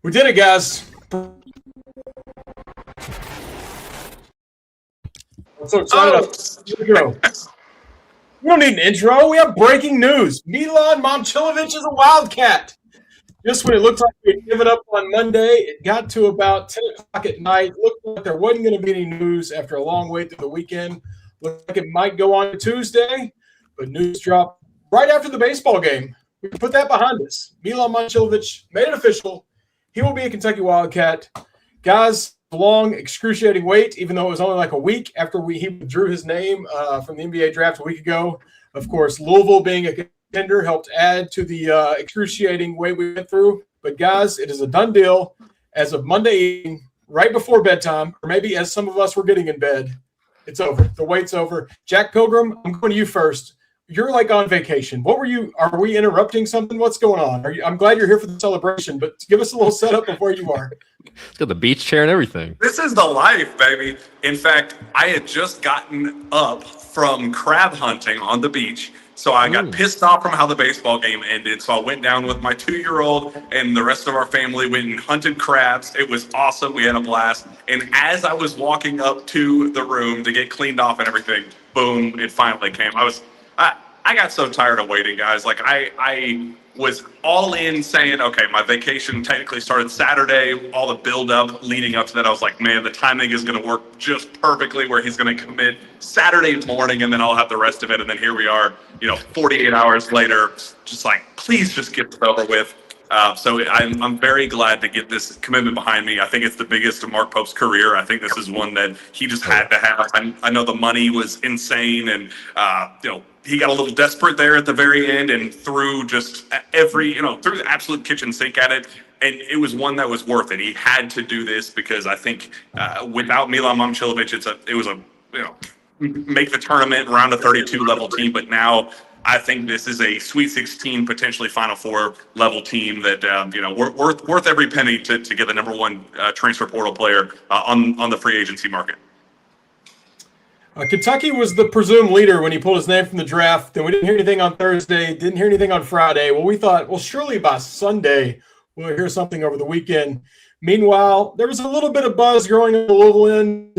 We did it, guys. I'm so excited. Here we go. We don't need an intro. We have breaking news. Milan Momcilovic is a Wildcat. Just when it looked like we'd give it up on Monday, it got to about 10 o'clock at night. Looked like there wasn't going to be any news after a long wait through the weekend. Looked like it might go on to Tuesday, but news dropped right after the baseball game. We can put that behind us. Milan Momcilovic made it official. He will be a Kentucky Wildcat. Guys, long, excruciating wait, even though it was only like a week after he withdrew his name from the NBA draft a week ago. Of course, Louisville being a contender helped add to the excruciating wait we went through. But, guys, it is a done deal as of Monday evening, right before bedtime, or maybe as some of us were getting in bed. It's over. The wait's over. Jack Pilgrim, I'm going to you first. You're like on vacation. What were you? Are we interrupting something? What's going on? I'm glad you're here for the celebration, but give us a little setup of where you are. It's got the beach chair and everything. This is the life, baby. In fact, I had just gotten up from crab hunting on the beach. So I got pissed off from how the baseball game ended. So I went down with my 2-year-old and the rest of our family went and hunted crabs. It was awesome. We had a blast. And as I was walking up to the room to get cleaned off and everything, boom, it finally came. I got so tired of waiting, guys. Like I was all in saying, okay, my vacation technically started Saturday, all the build up leading up to that. I was like, man, the timing is going to work just perfectly where he's going to commit Saturday morning and then I'll have the rest of it. And then here we are, 48 hours later, just like, please just get it over with. So I'm very glad to get this commitment behind me. I think it's the biggest of Mark Pope's career. I think this is one that he just had to have. I know the money was insane and, he got a little desperate there at the very end and threw just threw the absolute kitchen sink at it. And it was one that was worth it. He had to do this because I think without Milan Momcilovic, it was make the tournament round of 32 level team. But now I think this is a Sweet 16, potentially Final Four level team that worth every penny to get the number one transfer portal player on the free agency market. Kentucky was the presumed leader when he pulled his name from the draft. Then we didn't hear anything on Thursday, didn't hear anything on Friday. Well, we thought, surely by Sunday we'll hear something over the weekend. Meanwhile, there was a little bit of buzz growing on the Louisville end.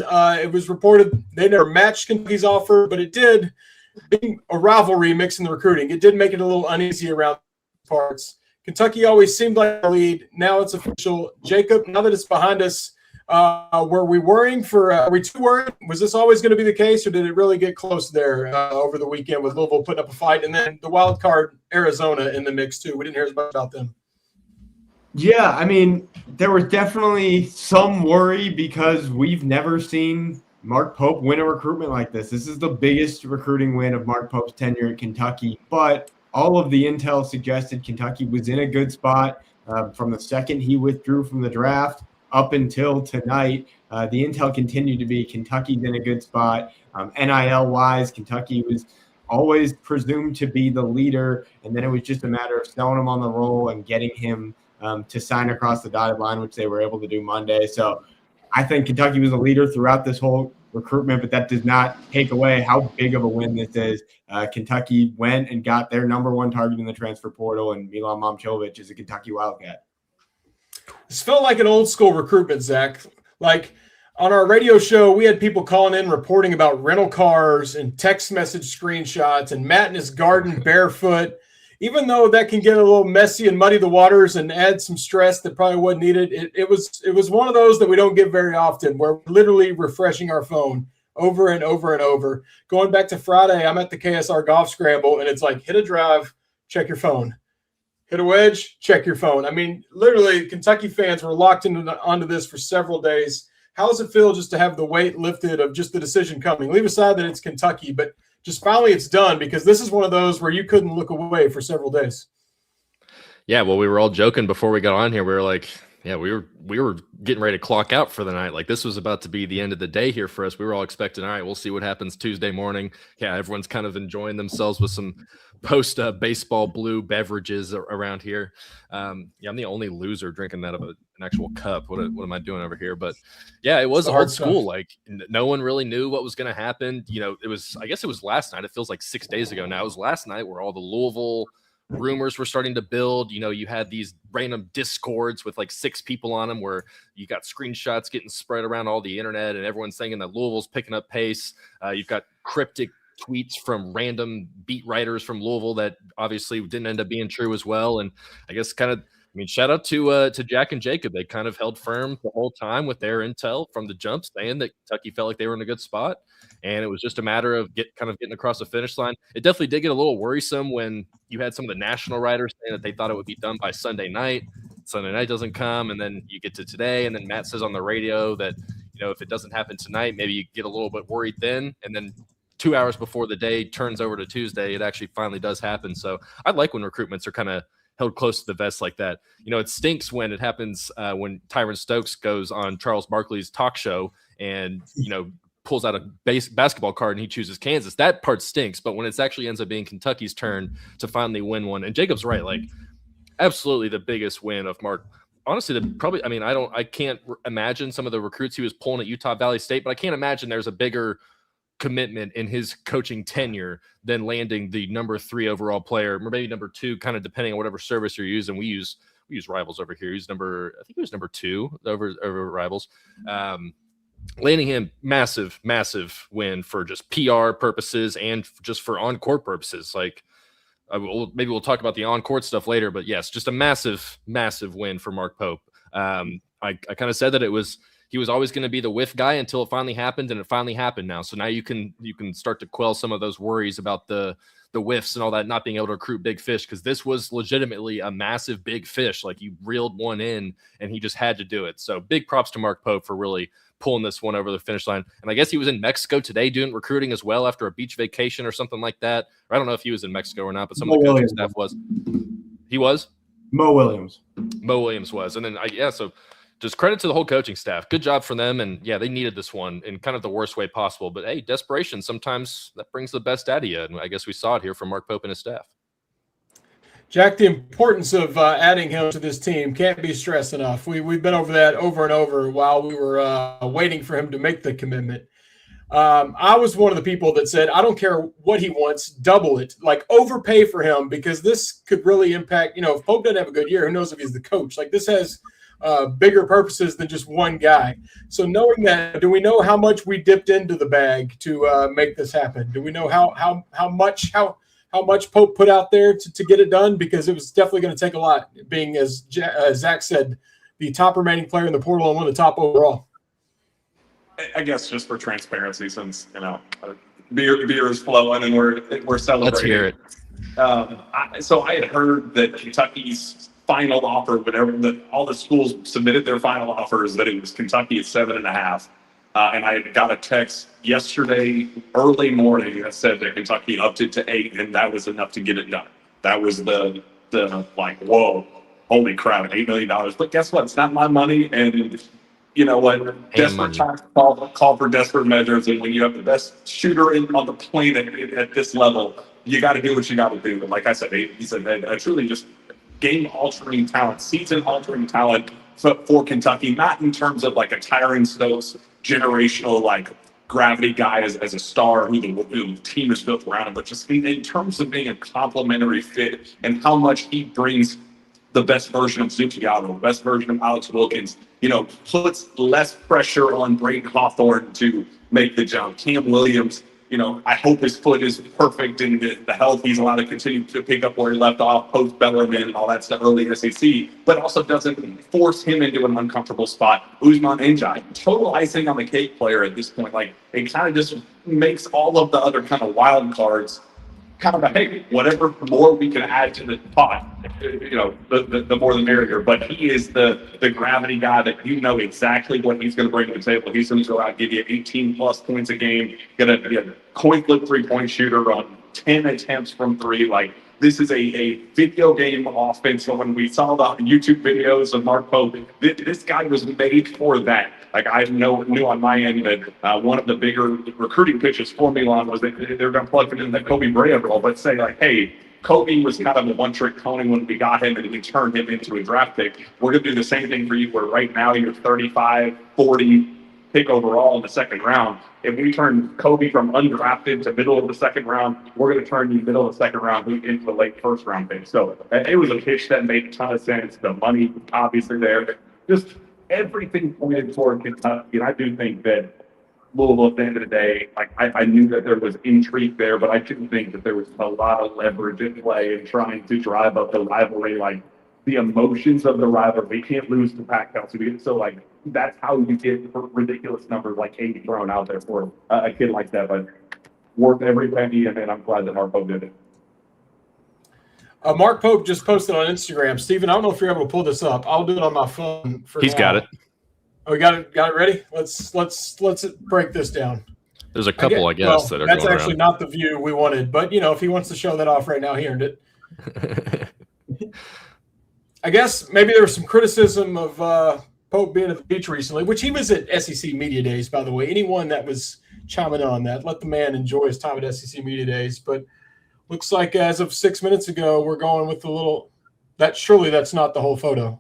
It was reported they never matched Kentucky's offer, but it did, being a rivalry mixing the recruiting, it did make it a little uneasy around parts. Kentucky always seemed like a lead. Now it's official. Jacob, now that it's behind us, were we worrying are we too worried? Was this always going to be the case, or did it really get close there over the weekend with Louisville putting up a fight and then the wild card Arizona in the mix too? We didn't hear as much about them. Yeah, I mean, there was definitely some worry because we've never seen Mark Pope win a recruitment like this. This is the biggest recruiting win of Mark Pope's tenure at Kentucky, but all of the intel suggested Kentucky was in a good spot from the second he withdrew from the draft up until tonight. The intel continued to be Kentucky's in a good spot. NIL-wise, Kentucky was always presumed to be the leader, and then it was just a matter of selling him on the roll and getting him to sign across the dotted line, which they were able to do Monday. So I think Kentucky was a leader throughout this whole recruitment, but that does not take away how big of a win this is. Kentucky went and got their number one target in the transfer portal, and Milan Momcilovic is a Kentucky Wildcat. This felt like an old school recruitment, Zach. Like on our radio show, we had people calling in reporting about rental cars and text message screenshots and Matt in his garden barefoot. Even though that can get a little messy and muddy the waters and add some stress that probably wasn't needed, it was one of those that we don't get very often, where we're literally refreshing our phone over and over and over. Going back to Friday, I'm at the KSR Golf Scramble, and it's like, hit a drive, check your phone. Hit a wedge, check your phone. I mean, literally, Kentucky fans were locked onto this for several days. How does it feel just to have the weight lifted of just the decision coming? Leave aside that it's Kentucky, but just finally it's done, because this is one of those where you couldn't look away for several days. Yeah, well, we were all joking before we got on here. We were like, yeah, we were getting ready to clock out for the night. Like, this was about to be the end of the day here for us. We were all expecting, all right, we'll see what happens Tuesday morning. Yeah, everyone's kind of enjoying themselves with some post baseball blue beverages around here. Yeah, I'm the only loser drinking that of an actual cup. What am I doing over here? But yeah, it was old school. Like, no one really knew what was going to happen. I guess it was last night. It feels like 6 days ago now. It was last night where all the Louisville rumors were starting to build. You know, you had these random discords with like 6 people on them where you got screenshots getting spread around all the internet and everyone's saying that Louisville's picking up pace. You've got cryptic tweets from random beat writers from Louisville that obviously didn't end up being true as well. And I guess shout out to Jack and Jacob. They kind of held firm the whole time with their intel from the jump, saying that Kentucky felt like they were in a good spot. And it was just a matter of getting across the finish line. It definitely did get a little worrisome when you had some of the national writers saying that they thought it would be done by Sunday night. Sunday night doesn't come, and then you get to today, and then Matt says on the radio that, you know, if it doesn't happen tonight, maybe you get a little bit worried then. And then 2 hours before the day turns over to Tuesday, it actually finally does happen. So I like when recruitments are kind of held close to the vest like that. You know, it stinks when it happens when Tyron Stokes goes on Charles Barkley's talk show and, you know, pulls out a basketball card and he chooses Kansas. That part stinks. But when it actually ends up being Kentucky's turn to finally win one, and Jacob's right, like absolutely the biggest win of Mark. Honestly, I can't imagine some of the recruits he was pulling at Utah Valley State, but I can't imagine there's a bigger commitment in his coaching tenure than landing the number 3 overall player, or maybe number 2, kind of depending on whatever service you're using. We use Rivals over here. He was number 2 over Rivals. Landing him massive win for just PR purposes and just for on-court purposes. Like maybe we'll talk about the on-court stuff later, but yes, just a massive win for Mark Pope. I kind of said that he was always going to be the whiff guy until it finally happened, and it finally happened now. So now you can start to quell some of those worries about the whiffs and all that, not being able to recruit big fish, because this was legitimately a massive big fish. Like, you reeled one in, and he just had to do it. So big props to Mark Pope for really pulling this one over the finish line. And I guess he was in Mexico today doing recruiting as well after a beach vacation or something like that. Or I don't know if he was in Mexico or not, but some of the coaching staff was. He was? Mo Williams was. And then, so just credit to the whole coaching staff. Good job for them. And yeah, they needed this one in kind of the worst way possible. But hey, desperation, sometimes that brings the best out of you. And I guess we saw it here from Mark Pope and his staff. Jack, the importance of adding him to this team can't be stressed enough. We've been over that over and over while we were waiting for him to make the commitment. I was one of the people that said, I don't care what he wants, double it, like overpay for him, because this could really impact, if Pope doesn't have a good year, who knows if he's the coach. Like, this has bigger purposes than just one guy. So knowing that, do we know how much we dipped into the bag to make this happen? Do we know how much Pope put out there to get it done? Because it was definitely going to take a lot, being, as Zach said, the top remaining player in the portal and one of the top overall. I guess just for transparency, since beer is flowing and we're celebrating. Let's hear it. So I had heard that Kentucky's final offer, all the schools submitted their final offers, that it was Kentucky at 7.5. And I got a text yesterday early morning that said that Kentucky upped it to 8, and that was enough to get it done. That was the like, whoa, holy crap, $8 million. But guess what? It's not my money, and you know what? Desperate times call for desperate measures, and when you have the best shooter on the planet at this level, you got to do what you got to do. And like I said, he said that truly just game-altering talent, season-altering talent for Kentucky, not in terms of like a Tyron Stokes generational like gravity guy as a star who the team is built around him, but just in terms of being a complementary fit and how much he brings the best version of Zucchiato, the best version of Alex Wilkins, puts less pressure on Brayton Hawthorne to make the jump. Cam Williams, I hope his foot is perfect and the health he's allowed to continue to pick up where he left off post Bellarmine and all that stuff early SEC, but also doesn't force him into an uncomfortable spot. Usman Njai, total icing on the cake player at this point. Like, it kind of just makes all of the other kind of wild cards kind of hey, whatever more we can add to the pot, the more the merrier. But he is the gravity guy that exactly what he's going to bring to the table. He's going to go out and give you 18 plus points a game. Going to be a coin flip 3-point shooter on 10 attempts from 3. Like, this is a video game offense. So when we saw the YouTube videos of Mark Pope, this guy was made for that. Like, I knew on my end that one of the bigger recruiting pitches for Milan was that they're going to plug it in the Kobe Bryant role, but say like, hey, Kobe was kind of a one-trick pony when we got him and we turned him into a draft pick. We're going to do the same thing for you, where right now you're 35, 40, pick overall in the second round. If we turn Kobe from undrafted to middle of the second round, we're going to turn you middle of the second round into the late first round pick. So it was a pitch that made a ton of sense. The money obviously there, just everything pointed toward Kentucky. And I do think that Louisville, at the end of the day, like I knew that there was intrigue there, but I didn't think that there was a lot of leverage in play in trying to drive up the rivalry. Like the emotions of the rivalry, we can't lose to Pac-12. So like that's how you get ridiculous numbers like 80 thrown out there for a kid like that. But worth every penny, and I'm glad that Mark Pope did it. Mark Pope just posted on Instagram. Steven, I don't know if you're able to pull this up. I'll do it on my phone. He's got it. Oh, we got it ready? Let's break this down. There's a couple, I guess, that are that's going actually around. not the view we wanted. But, if he wants to show that off right now, he earned it. I guess maybe there was some criticism of Pope being at the beach recently, which he was at SEC Media Days, by the way. Anyone that was chiming on that, let the man enjoy his time at SEC Media Days. But looks like as of 6 minutes ago, we're going with the little – surely that's not the whole photo.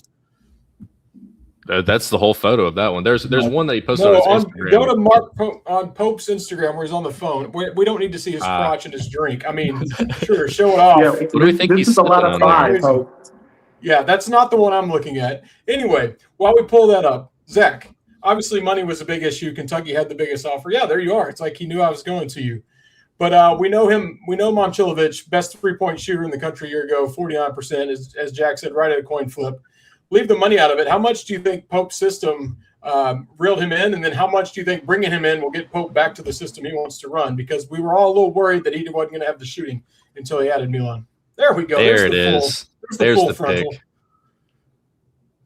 That's the whole photo of that one. There's one that he posted on his Instagram. Go to Mark Pope, on Pope's Instagram where he's on the phone. We don't need to see his crotch and his drink. I mean, sure, show it off. Yeah, what do we think this he's is a lot of sipping pride. Yeah, that's not the one I'm looking at. Anyway, while we pull that up, Zach, obviously money was a big issue. Kentucky had the biggest offer. Yeah, there you are. It's like he knew I was going to you. But we know him. We know Momcilovic, best three-point shooter in the country a year ago, 49%, as Jack said, right at a coin flip. Leave the money out of it. How much do you think Pope's system reeled him in? And then how much do you think bringing him in will get Pope back to the system he wants to run? Because we were all a little worried that he wasn't going to have the shooting until he added Milan. There we go. There it is. There's the frontal. pick.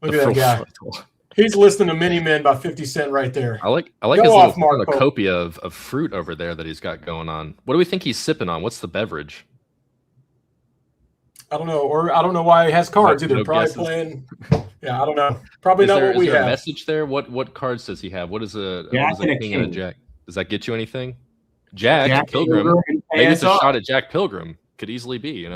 Look at that guy. Frontal. He's listening to Mini Men by 50 Cent right there. I like Go his off, little Mark Pope. cornucopia of fruit over there that he's got going on. What do we think he's sipping on? What's the beverage? I don't know. Or I don't know why he has cards either. No Probably guesses. playing. Yeah, I don't know. Probably not what we Is there have. a message there? What cards does he have? What is a king and a jack? Does that get you anything? Jack Pilgrim. Maybe it's a shot at Jack Pilgrim. Could easily be,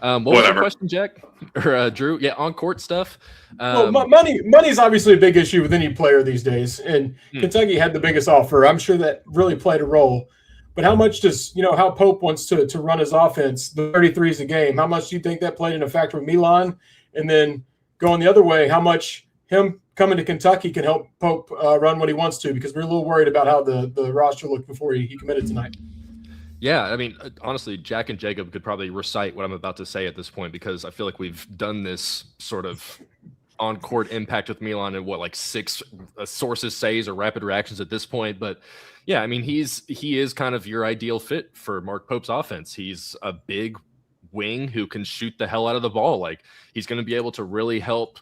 What was your question, Jack? Or Drew? Yeah, on-court stuff. Money's obviously a big issue with any player these days, and Kentucky had the biggest offer. I'm sure that really played a role. But how much does, how Pope wants to run his offense, the 33s a game, how much do you think that played in a factor with Milan? And then going the other way, how much him coming to Kentucky can help Pope run what he wants to? Because we're a little worried about how the roster looked before he committed tonight. Yeah, I mean, honestly, Jack and Jacob could probably recite what I'm about to say at this point because I feel like we've done this sort of on-court impact with Milan and what 6 sources say or rapid reactions at this point. But yeah, I mean, he is kind of your ideal fit for Mark Pope's offense. He's a big wing who can shoot the hell out of the ball. Like he's going to be able to really help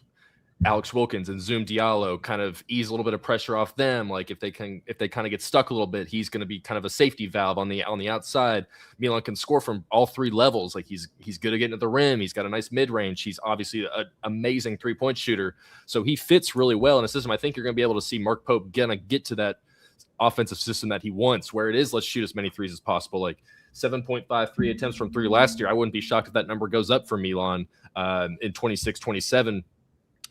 Alex Wilkins and Zoom Diallo kind of ease a little bit of pressure off them. Like if they kind of get stuck a little bit, he's going to be kind of a safety valve on the outside. Milan can score from all 3 levels. Like he's good at getting to the rim. He's got a nice mid range. He's obviously an amazing 3-point shooter. So he fits really well in a system. I think you're going to be able to see Mark Pope gonna get to that offensive system that he wants, where it is let's shoot as many threes as possible. Like 7.53 attempts from 3 last year. I wouldn't be shocked if that number goes up for Milan in 26-27.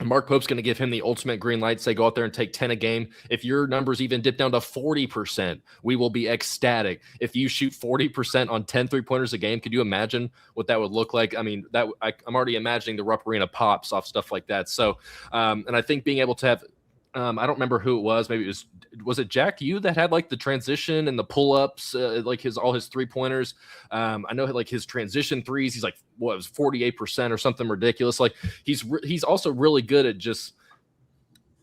Mark Pope's going to give him the ultimate green light, say go out there and take 10 a game. If your numbers even dip down to 40%, we will be ecstatic. If you shoot 40% on 10 3-pointers a game, could you imagine what that would look like? I mean, I'm already imagining the Rupp Arena pops off stuff like that. So, and I think being able to have, I don't remember who it was. Maybe was it Jack you that had the transition and the pull-ups, all his 3-pointers. I know his transition threes. He's what was 48% or something ridiculous. He's also really good at just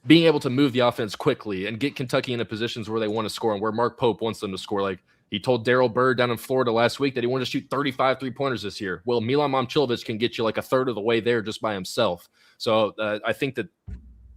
being able to move the offense quickly and get Kentucky into positions where they want to score and where Mark Pope wants them to score. He told Daryl Bird down in Florida last week that he wanted to shoot 35 3-pointers this year. Well, Milan Momcilovic can get you a third of the way there just by himself. So I think that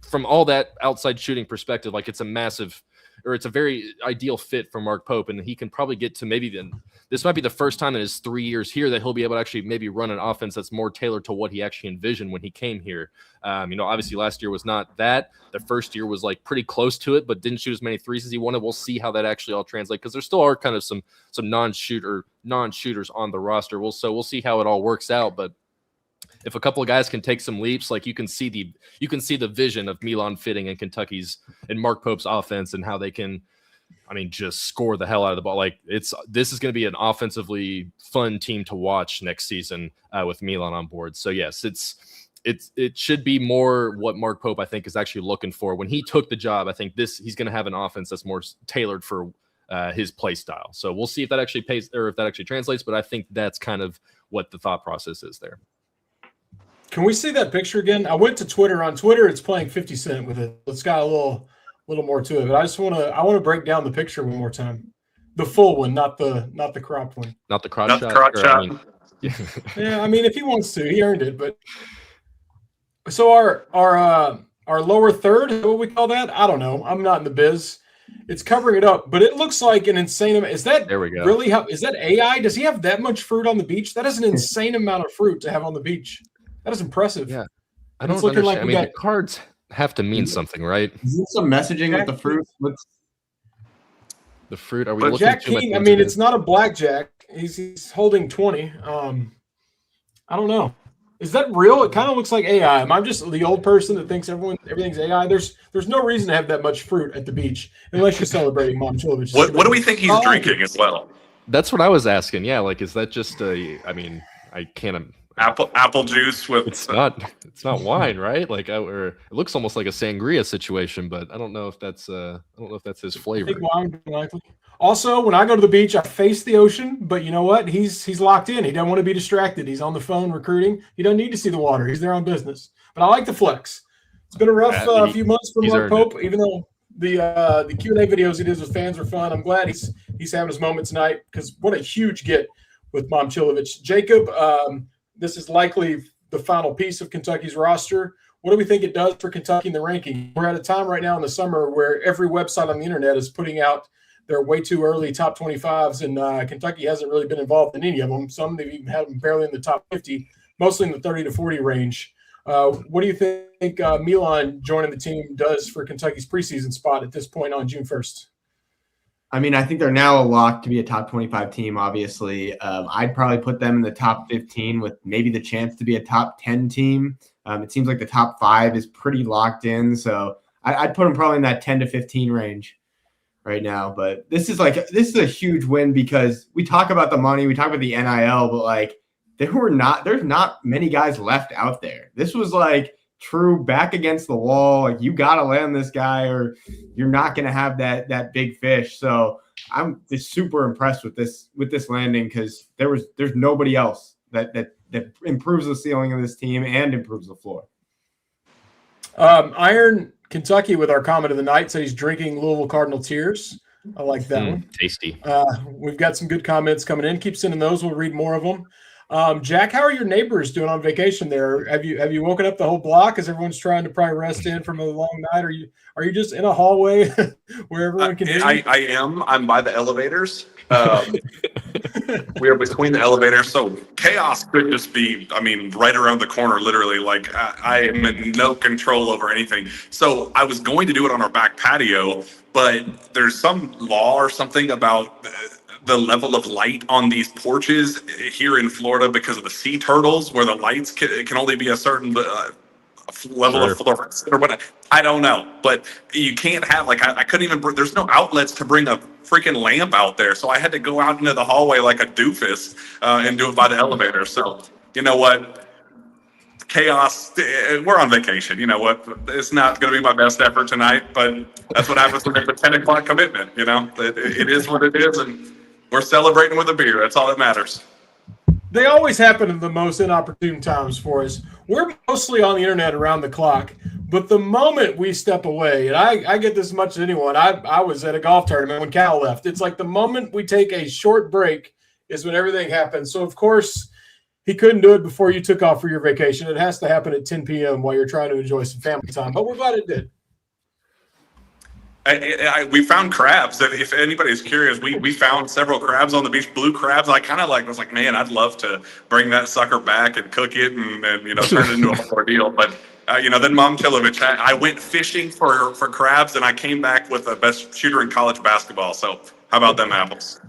from all that outside shooting perspective, it's a very ideal fit for Mark Pope, and he can probably get to this might be the first time in his 3 years here that he'll be able to actually maybe run an offense that's more tailored to what he actually envisioned when he came here. Obviously last year was not that. The first year was pretty close to it, but didn't shoot as many threes as he wanted. We'll see how that actually all translates because there still are kind of some non-shooters on the roster. We'll see how it all works out, but if a couple of guys can take some leaps, like you can see the vision of Milan fitting in Kentucky's and Mark Pope's offense and how they can, I mean, just score the hell out of the ball. Like this is going to be an offensively fun team to watch next season with Milan on board. So yes, it should be more what Mark Pope, I think, is actually looking for. When he took the job, I think he's going to have an offense that's more tailored for his play style. So we'll see if that actually pays or if that actually translates, but I think that's kind of what the thought process is there. Can we see that picture again? I went to Twitter. On Twitter, it's playing 50 Cent with it. It's got a little more to it, but I want to break down the picture one more time. The full one, not the cropped one. Not the crotch Not shot. the crotch shot. I mean, Yeah, I mean, if he wants to, he earned it. But so our lower third, is what we call that? I don't know. I'm not in the biz. It's covering it up, but it looks like an insane amount. Is that there we go. Really? Is that AI? Does he have that much fruit on the beach? That is an insane amount of fruit to have on the beach. That is impressive. Yeah, I And don't it's looking understand. like I we mean, got- the cards have to mean something, right? Is there some messaging with the fruit? The fruit. Are we But looking Jack too much King, I into mean, this? it's not a blackjack. He's holding 20. I don't know. Is that real? It kind of looks like AI. Am I just the old person that thinks everything's AI? There's no reason to have that much fruit at the beach unless you're celebrating Momcilovic. What do we think he's drinking as well? That's what I was asking. Yeah, like is that just a? I mean, I can't. Apple juice with. It's not wine, right? Like, or it looks almost like a sangria situation, but I don't know if that's his I flavor. think wine likely. Also, when I go to the beach, I face the ocean. But you know what? He's locked in. He doesn't want to be distracted. He's on the phone recruiting. He doesn't need to see the water. He's there on business. But I like the flex. It's been a rough few months for he's Mark earned Pope, even though the Q&A videos he does with fans are fun. I'm glad he's having his moment tonight because what a huge get with Momcilovic. Jacob, this is likely the final piece of Kentucky's roster. What do we think it does for Kentucky in the ranking? We're at a time right now in the summer where every website on the internet is putting out their way too early top 25s, and Kentucky hasn't really been involved in any of them. Some they've even had them barely in the top 50, mostly in the 30 to 40 range. What do you think Milan joining the team does for Kentucky's preseason spot at this point on June 1st? I mean, I think they're now a lock to be a top 25 team, obviously. I'd probably put them in the top 15 with maybe the chance to be a top 10 team. It seems like the top 5 is pretty locked in. So I'd put them probably in that 10 to 15 range right now. But this is a huge win because we talk about the money, we talk about the NIL, but like there's not many guys left out there. This was like true back against the wall. Like you got to land this guy or you're not going to have that big fish. So I'm just super impressed with this landing because there's nobody else that improves the ceiling of this team and improves the floor. Iron Kentucky with our comment of the night said he's drinking Louisville Cardinal tears. I like that one. Tasty. We've got some good comments coming in. Keep sending those. We'll read more of them. Jack, how are your neighbors doing on vacation there? Have you woken up the whole block as everyone's trying to probably rest in from a long night? Are you just in a hallway where everyone can hear you? I am. I'm by the elevators. We are between the elevators, so chaos could just be, right around the corner, literally. Like, I am in no control over anything. So I was going to do it on our back patio, but there's some law or something about the level of light on these porches here in Florida because of the sea turtles, where the lights can only be a certain level of fluorescence or whatnot. I don't know, but you can't have I couldn't even. There's no outlets to bring a freaking lamp out there, so I had to go out into the hallway like a doofus and do it by the elevator. So you know what? Chaos. We're on vacation. You know what? It's not going to be my best effort tonight, but that's what happens when there's a 10 o'clock commitment. You know, it is what it is, and we're celebrating with a beer. That's all that matters. They always happen in the most inopportune times for us. We're mostly on the internet around the clock, but the moment we step away, and I get this as much as anyone, I was at a golf tournament when Cal left. It's like the moment we take a short break is when everything happens. So, of course, he couldn't do it before you took off for your vacation. It has to happen at 10 p.m. while you're trying to enjoy some family time, but we're glad it did. We found crabs. If anybody's curious, we found several crabs on the beach, blue crabs. I kind of was like, man, I'd love to bring that sucker back and cook it and turn it into a whole ordeal. But then Momcilovic, I went fishing for crabs and I came back with the best shooter in college basketball. So how about them apples?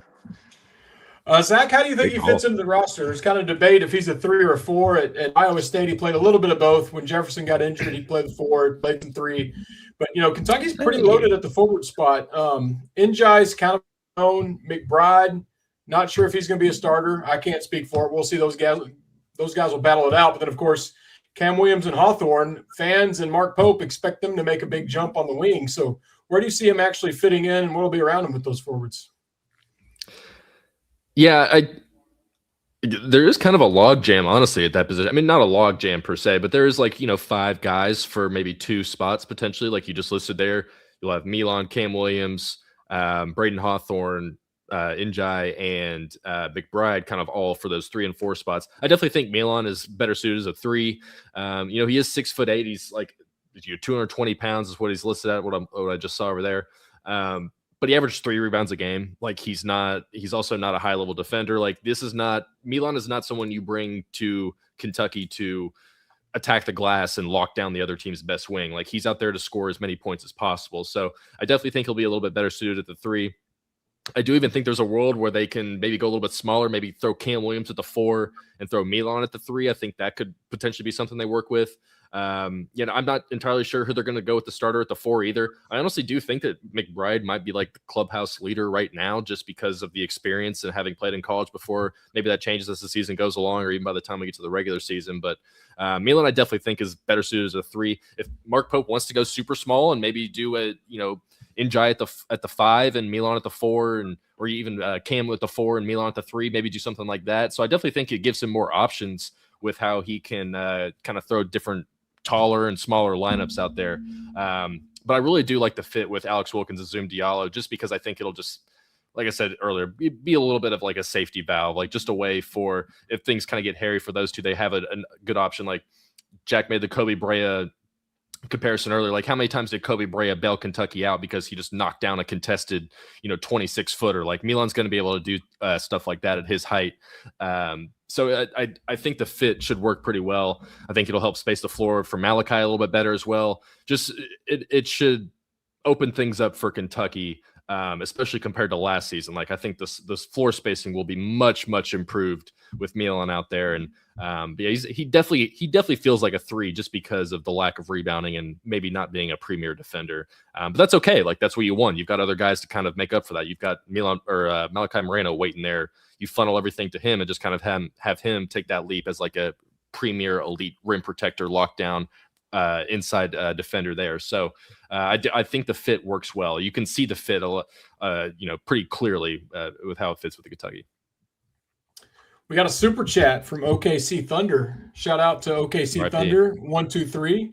Zach, how do you think Big he fits call. into the roster? There's kind of debate if he's a 3 or a 4. At Iowa State, he played a little bit of both. When Jefferson got injured, he played the 4, played the 3. But, Kentucky's pretty loaded at the forward spot. Njai's kind of known. McBride, not sure if he's going to be a starter. I can't speak for it. We'll see. Those guys will battle it out. But then, of course, Cam Williams and Hawthorne, fans and Mark Pope expect them to make a big jump on the wing. So where do you see him actually fitting in, and what will be around him with those forwards? Yeah, there is kind of a log jam, honestly, at that position. I mean, not a log jam per se, but there is 5 guys for maybe 2 spots potentially, like you just listed there. You'll have Milan, Cam Williams, Braden Hawthorne, Njai, and McBride, kind of all for those 3 and 4 spots. I definitely think Milan is better suited as a 3. He is 6'8". He's 220 pounds is what he's listed at. What I just saw over there. But he averaged 3 rebounds a game. He's also not a high level defender. Milan is not someone you bring to Kentucky to attack the glass and lock down the other team's best wing. He's out there to score as many points as possible. So I definitely think he'll be a little bit better suited at the 3. I do even think there's a world where they can maybe go a little bit smaller, maybe throw Cam Williams at the 4 and throw Milan at the 3. I think that could potentially be something they work with. I'm not entirely sure who they're going to go with the starter at the 4 either. I honestly do think that McBride might be the clubhouse leader right now, just because of the experience and having played in college before. Maybe that changes as the season goes along, or even by the time we get to the regular season. But Milan, I definitely think, is better suited as a 3. If Mark Pope wants to go super small and maybe do a Njai at the 5 and Milan at the 4, or even Cam at the 4 and Milan at the 3, maybe do something like that. So I definitely think it gives him more options with how he can kind of throw different taller and smaller lineups out there. But I really do like the fit with Alex Wilkins and Zoom Diallo, just because I think it'll just, like I said earlier, be a little bit of a safety valve, just a way for, if things kind of get hairy for those two, they have a good option. Jack made the Kobe Brea comparison earlier. How many times did Kobe Brea bail Kentucky out because he just knocked down a contested 26-footer? Milan's going to be able to do stuff like that at his height. So I think the fit should work pretty well. I think it'll help space the floor for Malachi a little bit better as well. Just it should open things up for Kentucky, especially compared to last season. I think this floor spacing will be much, much improved with Milan out there. And he definitely feels like a 3 just because of the lack of rebounding and maybe not being a premier defender. But that's okay. That's what you want. You've got other guys to kind of make up for that. You've got Milan or Malachi Moreno waiting there. You funnel everything to him and just kind of have him take that leap as a premier elite rim protector, lockdown inside defender there. So I think the fit works well. You can see the fit pretty clearly with how it fits with the Kentucky. We got a super chat from OKC Thunder. Shout out to OKC Thunder 123.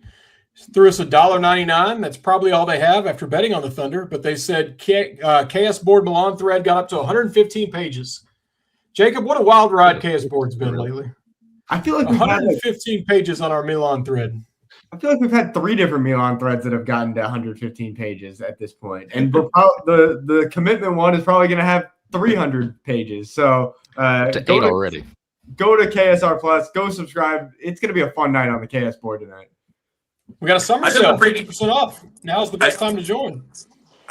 Threw us $1.99. That's probably all they have after betting on the Thunder. But they said KS Board Milan thread got up to 115 pages. Jacob, what a wild ride KS Board's been lately. I feel like 115 pages on our Milan thread. I feel like we've had 3 different Milan threads that have gotten to 115 pages at this point. And the commitment one is probably going to have 300 pages. So go to KSR Plus, go subscribe. It's going to be a fun night on the KS Board tonight. We got a summer sale, 50% off. Now's the best time to join.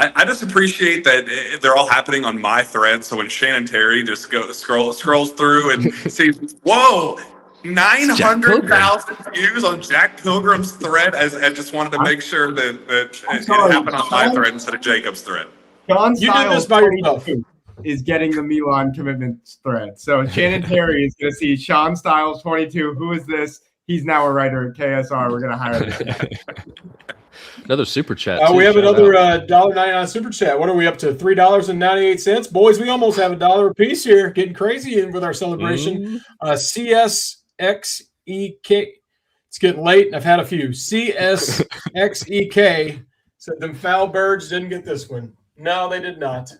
I just appreciate that they're all happening on my thread. So when Shannon Terry just scrolls through and sees, whoa, 900,000 views on Jack Pilgrim's thread. I just wanted to make sure that it happened on my thread instead of Jacob's thread. Sean You did this by yourself. Is getting the Milan commitments thread. So Shannon Terry is going to see Sean Styles 22. Who is this? He's now a writer at KSR. We're going to hire this guy. Another super chat. We have another $1.99 super chat. What are we up to? $3.98. Boys, we almost have $1 a piece here. Getting crazy with our celebration. CSXEK. It's getting late, and I've had a few. CSXEK said them foul birds didn't get this one. No, they did not.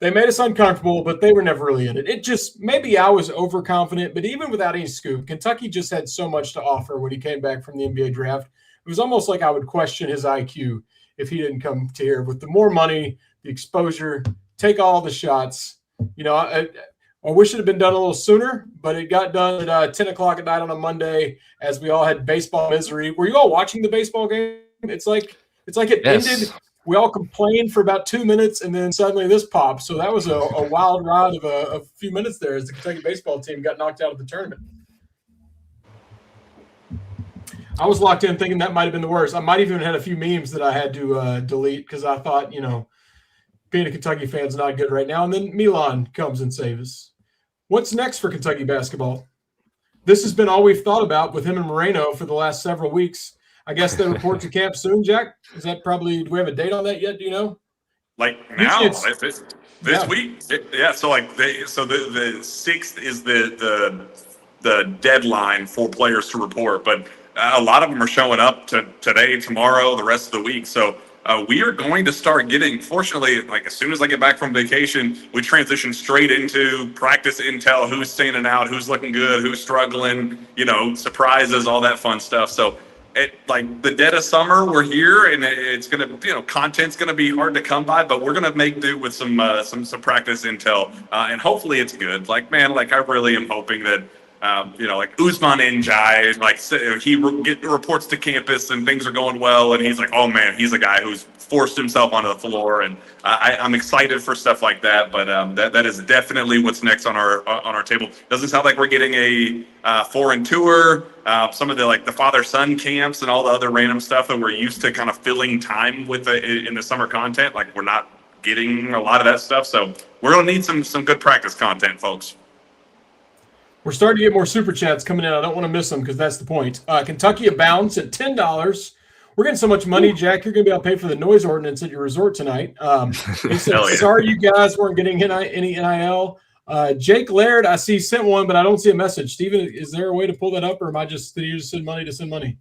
They made us uncomfortable, but they were never really in it. It just, maybe I was overconfident, but even without any scoop, Kentucky just had so much to offer when he came back from the NBA draft. It was almost like I would question his IQ if he didn't come to here. With the more money, the exposure, take all the shots. I wish it had been done a little sooner, but it got done at 10 o'clock at night on a Monday as we all had baseball misery. Were you all watching the baseball game? It's like it ended We all complained for about 2 minutes, and then suddenly this popped. So that was a wild ride of a few minutes there as the Kentucky baseball team got knocked out of the tournament. I was locked in thinking that might have been the worst. I might even had a few memes that I had to delete because I thought, being a Kentucky fan is not good right now. And then Milan comes and saves us. What's next for Kentucky basketball? This has been all we've thought about with him and Moreno for the last several weeks. I guess they report to camp soon, Jack. Is that probably – do we have a date on that yet? Do you know? Like now, this week. Yeah, so the 6th is the deadline for players to report, but a lot of them are showing up today, tomorrow, the rest of the week. So we are going to start getting, fortunately, like as soon as I get back from vacation, we transition straight into practice intel, who's standing out, who's looking good, who's struggling, surprises, all that fun stuff. So like the dead of summer, we're here, and it's gonna, content's gonna be hard to come by, but we're gonna make do with some practice intel, and hopefully it's good. Like, man, like I really am hoping that. Like Usman Njai, like he reports to campus and things are going well, and he's like, oh man, he's a guy who's forced himself onto the floor, and I'm excited for stuff like that. But that is definitely what's next on our table. Doesn't sound like we're getting a foreign tour, some of the father-son camps and all the other random stuff that we're used to kind of filling time with in the summer content. Like we're not getting a lot of that stuff, so we're gonna need some good practice content, folks. We're starting to get more super chats coming in. I don't want to miss them because that's the point. Kentucky Abounds at $10. We're getting so much money, Jack. You're going to be able to pay for the noise ordinance at your resort tonight. He said, Yeah. Sorry you guys weren't getting any NIL. Jake Laird, I see, sent one, but I don't see a message. Steven, is there a way to pull that up, or did you just send money to send money?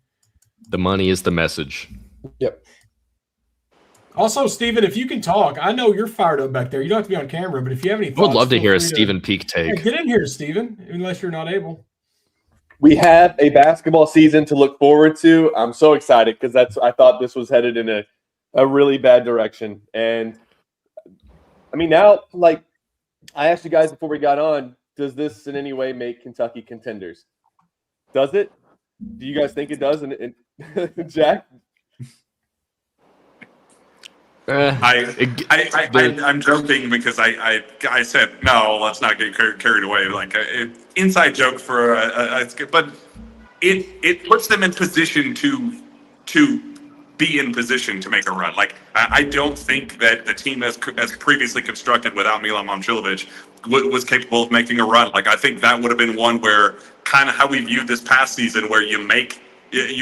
The money is the message. Yep. Also, Steven, if you can talk, I know you're fired up back there. You don't have to be on camera, but if you have any thoughts. I would love to hear a free Steven Peak take. Yeah, get in here, Steven, unless you're not able. We have a basketball season to look forward to. I'm so excited because I thought this was headed in a really bad direction. And I mean, now, like I asked you guys before we got on, does this in any way make Kentucky contenders? Does it? Do you guys think it does? And Jack? I'm joking because I said no. Let's not get carried away. Like inside joke for but it puts them in position to be in position to make a run. Like I don't think that the team as previously constructed without Milan Momcilovic was capable of making a run. Like I think that would have been one where kind of how we viewed this past season, where you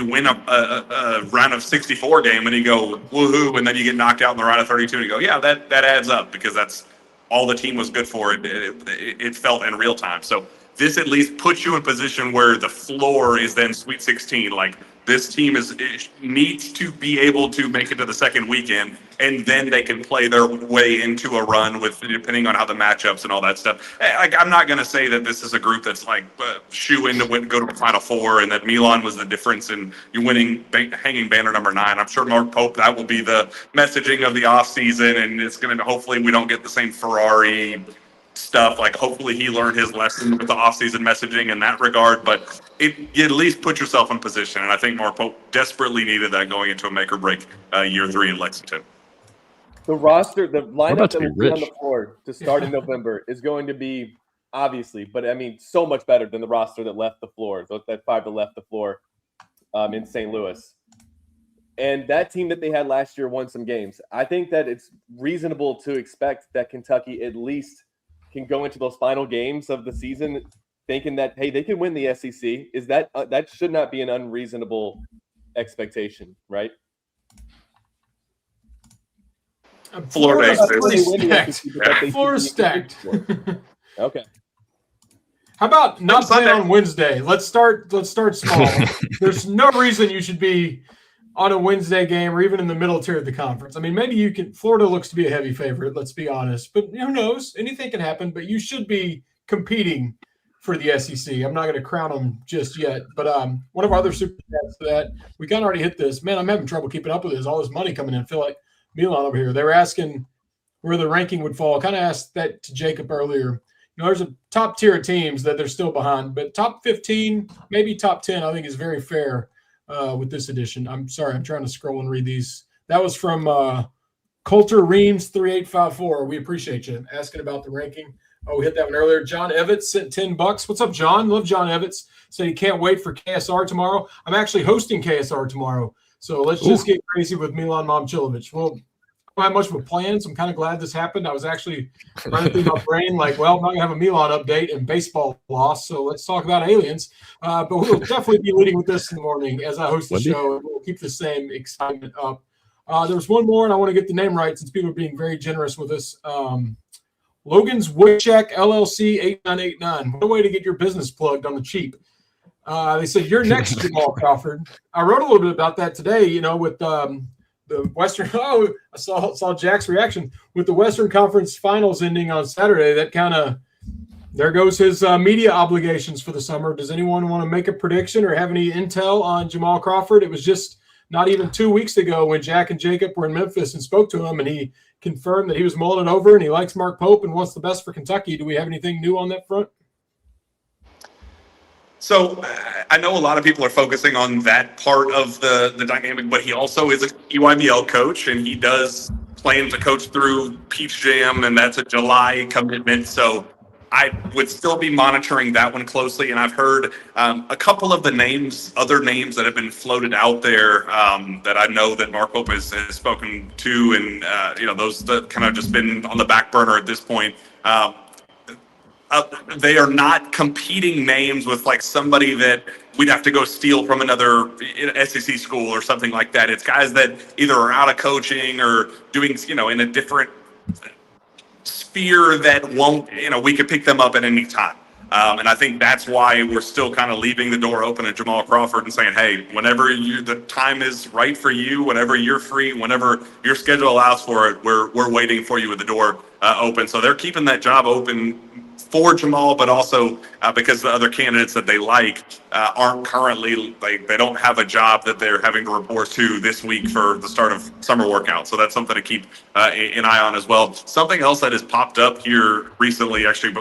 win a round of 64 game and you go woohoo, and then you get knocked out in the round of 32 and you go, yeah, that adds up because that's all the team was good for. It felt in real time. So this at least puts you in position where the floor is then Sweet 16. Like this team needs to be able to make it to the second weekend, and then they can play their way into a run with depending on how the matchups and all that stuff. Like I'm not going to say that this is a group that's like shoe in to go to the Final Four, and that Milan was the difference in you winning hanging banner number 9. I'm sure Mark Pope, that will be the messaging of the offseason, and it's going to hopefully we don't get the same Ferrari stuff. Like hopefully he learned his lesson with the offseason messaging in that regard, but you at least put yourself in position, and I think Mark Pope desperately needed that going into a make or break year 3 in Lexington. The roster, the lineup that will be on rich. the floor to start in November is going to be obviously, but I mean, so much better than the roster that left the floor, that 5 that left the floor in St. Louis. And that team that they had last year won some games. I think that it's reasonable to expect that Kentucky at least can go into those final games of the season thinking that, hey, they can win the SEC. Is that that should not be an unreasonable expectation, right? Florida stacked. Okay. How about not playing on Wednesday? Let's start small. There's no reason you should be on a Wednesday game or even in the middle tier of the conference. I mean, maybe you can. Florida looks to be a heavy favorite, let's be honest. But who knows? Anything can happen. But you should be competing for the SEC. I'm not going to crown them just yet. But one of our other super chats to that, we kind of already hit this. Man, I'm having trouble keeping up with this. All this money coming in. I feel like Milan over here. They were asking where the ranking would fall. I kind of asked that to Jacob earlier. You know, there's a top tier of teams that they're still behind, but top 15, maybe top 10, I think is very fair with this edition. I'm sorry, I'm trying to scroll and read these. That was from Coulter Reams 3854. We appreciate you asking about the ranking. Oh, we hit that one earlier. John Evans sent $10. What's up, John? Love John Evans. Said he can't wait for KSR tomorrow. I'm actually hosting KSR tomorrow. So let's just get crazy with Milan Momcilovic. Well, I don't have much of a plan, so I'm kind of glad this happened. I was actually running through my brain like, well, I'm not going to have a Milan update and baseball loss, so let's talk about aliens. But we'll definitely be leading with this in the morning as I host the show, and we'll keep the same excitement up. There was one more, and I want to get the name right since people are being very generous with us. Logan's Woodcheck LLC 8989. What a way to get your business plugged on the cheap. They said, you're next, Jamal Crawford. I wrote a little bit about that today, with the Western. Oh, I saw Jack's reaction with the Western Conference Finals ending on Saturday. That kind of, there goes his media obligations for the summer. Does anyone want to make a prediction or have any intel on Jamal Crawford? It was just not even 2 weeks ago when Jack and Jacob were in Memphis and spoke to him, and he confirmed that he was mulling it over and he likes Mark Pope and wants the best for Kentucky. Do we have anything new on that front? So I know a lot of people are focusing on that part of the dynamic, but he also is a EYBL coach, and he does plan to coach through Peach Jam, and that's a July commitment. So I would still be monitoring that one closely. And I've heard a couple of the other names that have been floated out there that I know that Mark Pope has spoken to, and those that kind of just been on the back burner at this point. They are not competing names with like somebody that we'd have to go steal from another SEC school or something like that. It's guys that either are out of coaching or doing, in a different sphere that won't, we could pick them up at any time. And I think that's why we're still kind of leaving the door open to Jamal Crawford and saying, hey, whenever the time is right for you, whenever you're free, whenever your schedule allows for it, we're waiting for you with the door open. So they're keeping that job open for Jamal, but also because the other candidates that they like aren't currently, they don't have a job that they're having to report to this week for the start of summer workout. So that's something to keep an eye on as well. Something else that has popped up here recently, actually,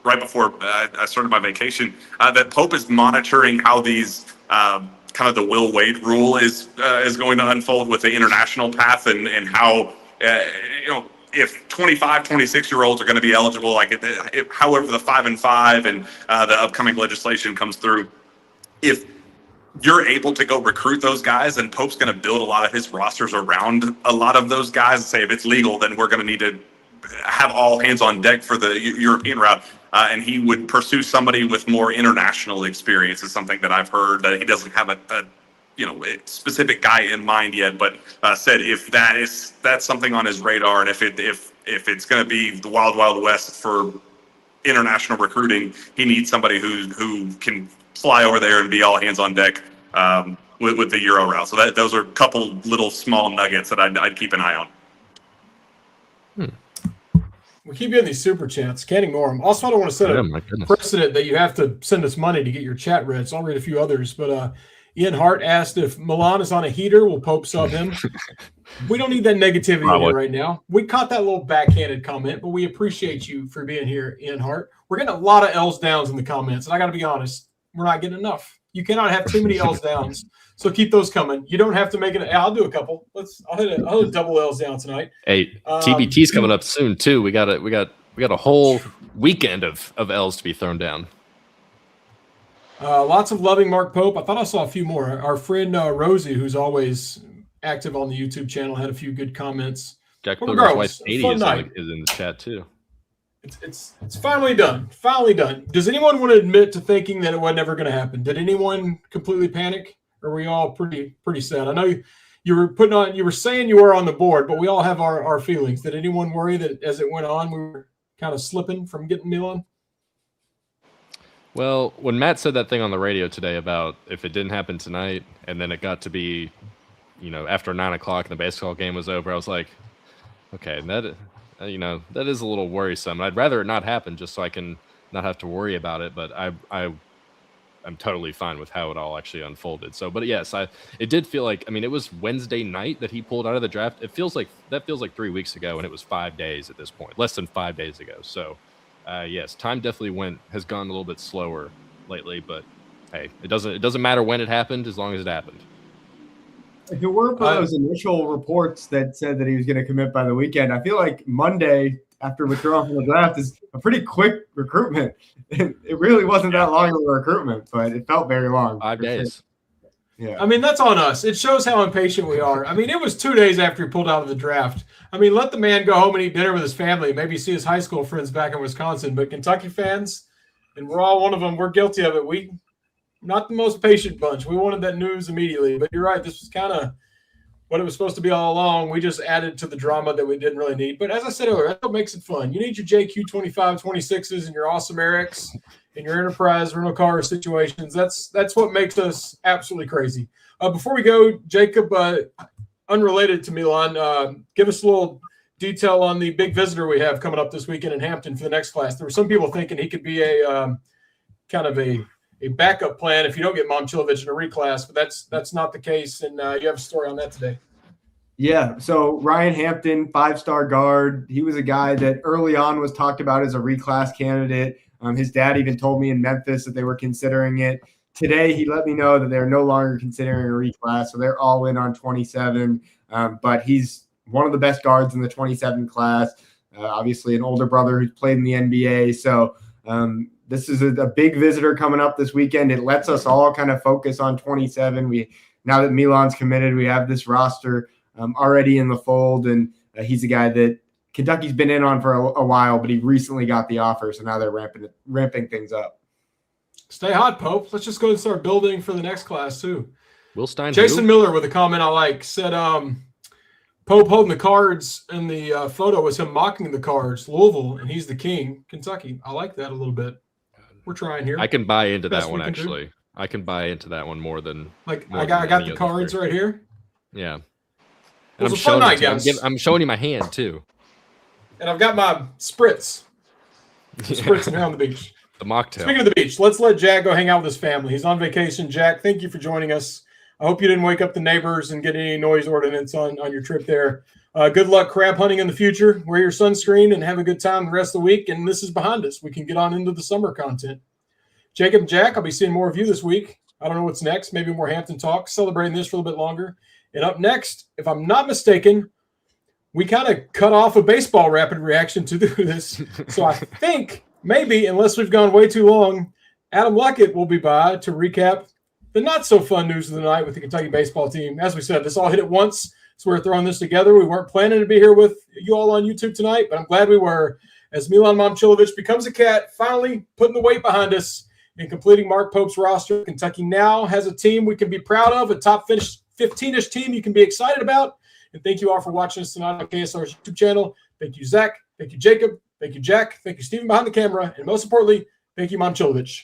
right before I started my vacation, that Pope is monitoring how these kind of the Will Wade rule is going to unfold with the international path, and how if 25, 26-year-olds are going to be eligible, however the 5 and 5 and the upcoming legislation comes through, if you're able to go recruit those guys, and Pope's going to build a lot of his rosters around a lot of those guys and say, if it's legal, then we're going to need to have all hands on deck for the European route. And he would pursue somebody with more international experience, is something that I've heard, that he doesn't have a specific guy in mind yet, but said if that's something on his radar, and if it's going to be the wild west for international recruiting, he needs somebody who can fly over there and be all hands on deck with the Euro route. So those are a couple little small nuggets that I'd keep an eye on. We keep getting these super chats. Can't ignore them. Also, I don't want to set a precedent that you have to send us money to get your chat read, so I'll read a few others. But Ian Hart asked if Milan is on a heater, will Pope sub him? We don't need that negativity in here right now. We caught that little backhanded comment, but we appreciate you for being here, Ian Hart. We're getting a lot of L's downs in the comments, and I got to be honest, we're not getting enough. You cannot have too many L's downs, so keep those coming. You don't have to make it. I'll do a couple. I'll hit a double L's down tonight. Hey, TBT's coming up soon too. We got a whole weekend of L's to be thrown down. Lots of loving Mark Pope. I thought I saw a few more. Our friend Rosie, who's always active on the YouTube channel, had a few good comments. Jack Booger's wife 80 is in the chat too. It's finally done. Finally done. Does anyone want to admit to thinking that it was never going to happen? Did anyone completely panic? Or were we all pretty sad? I know you were saying you were on the board, but we all have our feelings. Did anyone worry that as it went on, we were kind of slipping from getting Milan? Well, when Matt said that thing on the radio today about if it didn't happen tonight, and then it got to be, after 9 o'clock and the basketball game was over, I was like, okay, that is a little worrisome. I'd rather it not happen just so I can not have to worry about it. But I'm totally fine with how it all actually unfolded. So, but yes, it did feel like, it was Wednesday night that he pulled out of the draft. That feels like 3 weeks ago, and it was 5 days at this point, less than 5 days ago. So, yes, time definitely has gone a little bit slower lately, but hey, it doesn't matter when it happened as long as it happened. If it weren't for those initial reports that said that he was going to commit by the weekend, I feel like Monday after withdrawing from the draft is a pretty quick recruitment. It really wasn't that long of a recruitment, but it felt very long. 5 days. Sure. Yeah. I mean, that's on us. It shows how impatient we are. I mean, it was 2 days after he pulled out of the draft. I mean, let the man go home and eat dinner with his family, maybe see his high school friends back in Wisconsin. But Kentucky fans, and we're all one of them, we're guilty of it. We not the most patient bunch. We wanted that news immediately. But you're right. This was kind of what it was supposed to be all along. We just added to the drama that we didn't really need. But as I said earlier, that's what makes it fun. You need your JQ 25, 26s and your awesome Erics and your enterprise rental car situations. That's what makes us absolutely crazy. Before we go, Jacob, unrelated to Milan, give us a little detail on the big visitor we have coming up this weekend in Hampton for the next class. There were some people thinking he could be a kind of a backup plan if you don't get Momcilovic in a reclass, but that's not the case, and you have a story on that today. Yeah, so Ryan Hampton, 5-star guard. He was a guy that early on was talked about as a reclass candidate. His dad even told me in Memphis that they were considering it. Today, he let me know that they're no longer considering a reclass, so they're all in on 27. But he's one of the best guards in the 27 class. Obviously, an older brother who's played in the NBA. So this is a big visitor coming up this weekend. It lets us all kind of focus on 27. Now that Milan's committed, we have this roster already in the fold, and he's a guy that Kentucky's been in on for a while, but he recently got the offer, so now they're ramping things up. Stay hot, Pope. Let's just go and start building for the next class, too. Will Stein. Jason Miller with a comment I like said, Pope holding the cards in the photo was him mocking the cards, Louisville, and he's the king, Kentucky. I like that a little bit. We're trying here. I can buy into Best that one, we can do. actually. I can buy into that one more than I got the cards right here. Yeah. It was I'm a fun night, showing guys. I'm showing you my hand too. And I've got my spritz. Spritzing here on the beach. The mocktail. Speaking of the beach, let's let Jack go hang out with his family. He's on vacation. Jack, thank you for joining us. I hope you didn't wake up the neighbors and get any noise ordinance on your trip there. Good luck crab hunting in the future. Wear your sunscreen and have a good time the rest of the week. And this is behind us. We can get on into the summer content. Jacob and Jack, I'll be seeing more of you this week. I don't know what's next. Maybe more Hampton talk. Celebrating this for a little bit longer. And up next, if I'm not mistaken, we kind of cut off a baseball rapid reaction to do this. So I think maybe, unless we've gone way too long, Adam Luckett will be by to recap the not-so-fun news of the night with the Kentucky baseball team. As we said, this all hit at once, so we're throwing this together. We weren't planning to be here with you all on YouTube tonight, but I'm glad we were, as Milan Momcilovic becomes a Cat, finally putting the weight behind us and completing Mark Pope's roster. Kentucky now has a team we can be proud of, a top 15-ish team you can be excited about. And thank you all for watching us tonight on KSR's YouTube channel. Thank you, Zach. Thank you, Jacob. Thank you, Jack. Thank you, Stephen, behind the camera. And most importantly, thank you, Momcilovic.